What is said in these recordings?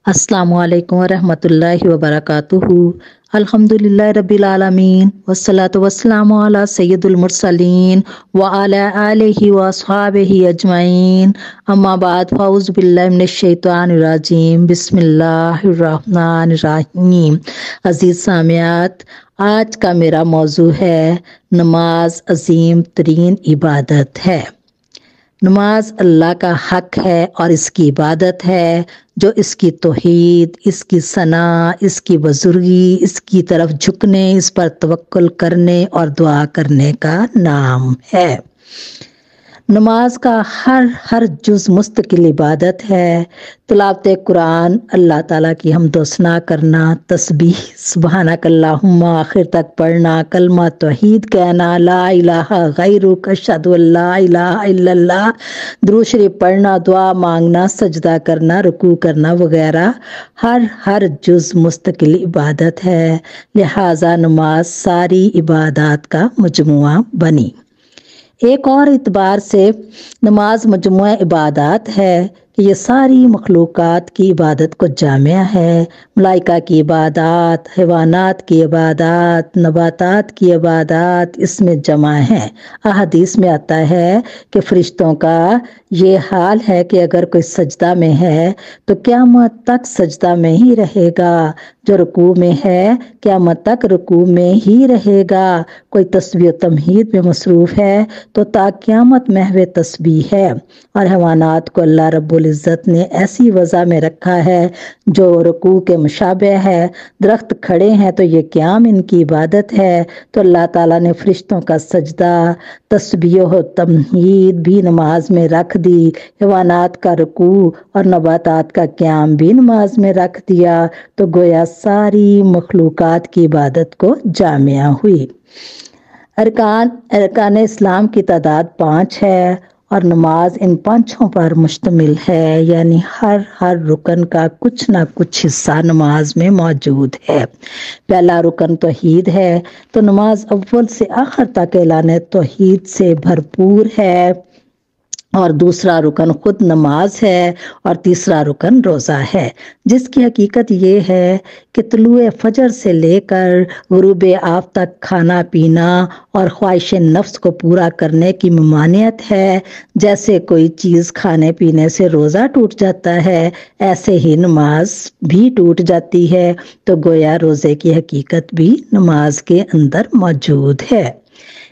अस्सलामु अलैकुम वरहमतुल्लाहि वबरकातुहू। अल्हम्दुलिल्लाह रब्बिल आलमीन वस्सलातु वस्सलामु अला सय्यिदुल मुरसलीन व अला आलिहि व अस्हाबिहि अजमईन। अम्मा बाद फ़ाऊज़ु बिल्लाहि मिनश शैतानिर रजीम। बिस्मिल्लाहिर रहमानिर रहीम। अजीज सामियात, आज का मेरा मौजू है नमाज अजीम तरीन इबादत है। नमाज अल्लाह का हक है और इसकी इबादत है, जो इसकी तौहीद, इसकी सना, इसकी बुजुर्गी, इसकी तरफ झुकने, इस पर तवक्कुल करने और दुआ करने का नाम है। नमाज का हर जुज मुस्तकिल इबादत है। तिलावत कुरान, अल्लाह ताला की हमदोसना करना, तस्बीह सुबहानक अल्लाहुम्मा आखिर तक पढ़ना, कलमा तौहीद कहना, ला इलाहा गैरुक अशहदु अल्ला इलाहा इल्लल्लाह, दुरूद शरीफ पढ़ना, दुआ मांगना, सजदा करना, रुकू करना वगैरह हर जुज मुस्तकिल इबादत है। लिहाजा नमाज सारी इबादत का मजमुआ बनी। एक और इतबार से नमाज मजमुआ इबादत है कि ये सारी मखलूक़ात की इबादत को जामिया है। मलाइका की इबादत, हैवानात की इबादत, नबातात की इबादत इसमें जमा है। अहदीस में आता है कि फ़रिश्तों का ये हाल है कि अगर कोई सजदा में है तो क़यामत तक सजदा में ही रहेगा, जो रुकू में है क़यामत तक रुकू में ही रहेगा, कोई तस्बीह तमहीद में मसरूफ़ है तो ता क़यामत महवे तस्बीह है। और हैवानात को अल्लाह रब्बुल इज़्ज़त ने ऐसी वज़ा में रखा है जो रुकू के मुशाबे है। दरख्त खड़े हैं तो ये क़याम इनकी इबादत है, तो अल्लाह ताला ने फ़रिश्तों का सजदा, तस्बीह तमहीद भी नमाज में रख दी। हैवानात का रुकू और नबातात का क़याम भी नमाज में रख दिया, तो गोया सारी मखलूक़ात की इबादत को जामिया हुई। अरकान इस्लाम की तादाद 5 है और नमाज इन 5 पर मुश्तमिल है, यानी हर रुकन का कुछ ना कुछ हिस्सा नमाज में मौजूद है। पहला रुकन तौहीद है, तो नमाज अव्वल से आखिर तक ऐलान तौहीद से भरपूर है। और दूसरा रुकन खुद नमाज है और तीसरा रुकन रोज़ा है, जिसकी हकीकत ये है कि तुलुए फजर से लेकर गुरूब आफ तक खाना पीना और ख्वाहिश नफ्स को पूरा करने की ममानियत है। जैसे कोई चीज़ खाने पीने से रोज़ा टूट जाता है, ऐसे ही नमाज भी टूट जाती है, तो गोया रोज़े की हकीकत भी नमाज के अंदर मौजूद है।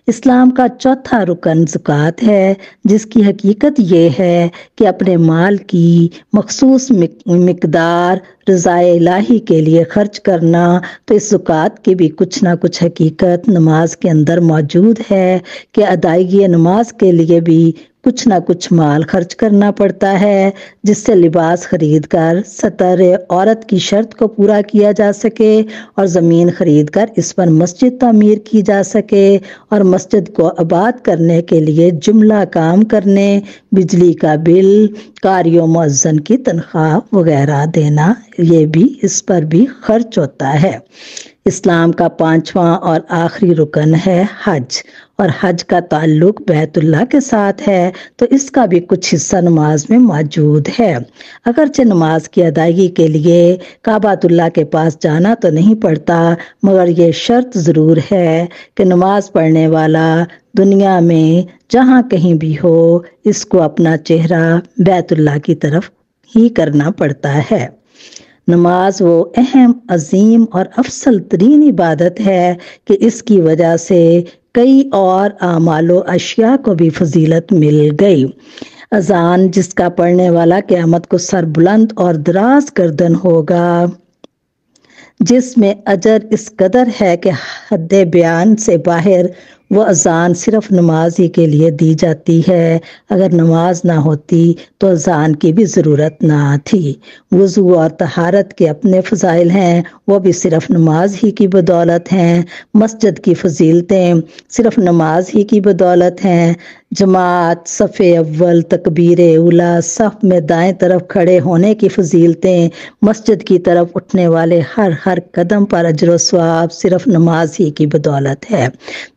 इस्लाम का चौथा रुकन ज़कात है, जिसकी हकीकत ये है कि अपने माल की मखसूस मिकदार रज़ाए इलाही के लिए खर्च करना। तो इस ज़कात की भी कुछ ना कुछ हकीकत नमाज के अंदर मौजूद है कि अदायगी नमाज के लिए भी कुछ ना कुछ माल खर्च करना पड़ता है, जिससे लिबास खरीद कर सतर औरत की शर्त को पूरा किया जा सके और ज़मीन खरीद कर इस पर मस्जिद तामीर की जा सके और मस्जिद को आबाद करने के लिए जुमला काम करने, बिजली का बिल, कारियों मुअज्जन की तनख्वाह वगैरह देना, ये भी इस पर भी खर्च होता है। इस्लाम का 5वां और आखिरी रुकन है हज, और हज का ताल्लुक बैतुल्लाह के साथ है, तो इसका भी कुछ हिस्सा नमाज में मौजूद है। अगरचे नमाज की अदायगी के लिए काबातुल्लाह के पास जाना तो नहीं पड़ता, मगर ये शर्त ज़रूर है कि नमाज पढ़ने वाला दुनिया में जहाँ कहीं भी हो, इसको अपना चेहरा बैतुल्लाह की तरफ ही करना पड़ता है। नमाज वो अहम, अजीम और अफसल तरीन इबादत है कि इसकी वजह से कई और आमालो अशिया को भी फजीलत मिल गई। अजान, जिसका पढ़ने वाला क़यामत को सरबुलंद और दराज गर्दन होगा, जिसमें अजर इस कदर है कि हद बयान से बाहर, वो अजान सिर्फ नमाज ही के लिए दी जाती है। अगर नमाज ना होती तो अजान की भी ज़रूरत ना थी। वज़ू और तहारत के अपने फ़ज़ाइल हैं, वो भी सिर्फ नमाज ही की बदौलत हैं। मस्जिद की फजीलतें सिर्फ नमाज ही की बदौलत हैं। جماعت، صف اول، تکبیر اولا، صف میں دائیں طرف کھڑے ہونے کی فضیلتیں، مسجد کی طرف اٹھنے والے ہر قدم پر اجر و ثواب صرف نماز ہی کی بدولت ہے۔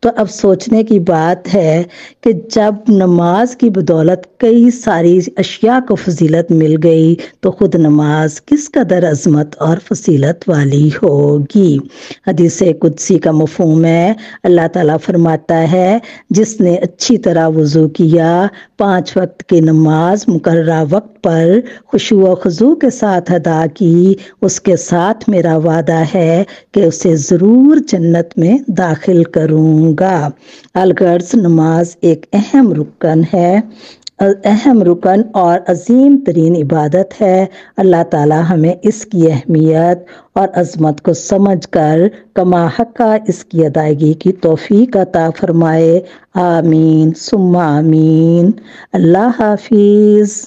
تو اب سوچنے کی بات ہے کہ جب نماز کی بدولت کئی ساری اشیاء کو فضیلت مل گئی تو خود نماز کس قدر عظمت اور فضیلت والی ہوگی۔ حدیث قدسی کا مفہوم ہے، اللہ تعالیٰ فرماتا ہے جس نے اچھی طرح وضو کیا، 5 وقت کی نماز مقررہ وقت پر خشوع و خضوع کے ساتھ ادا کی، اس کے ساتھ میرا وعدہ ہے کہ اسے ضرور جنت میں داخل کروں گا۔ الغرض نماز ایک اہم رکن اور عظیم ترین عبادت ہے۔ اللہ تعالی ہمیں اس کی اہمیت اور عظمت کو سمجھ کر کما حقہ اس کی ادائیگی کی توفیق عطا فرمائے۔ آمین ثم آمین۔ اللہ حافظ۔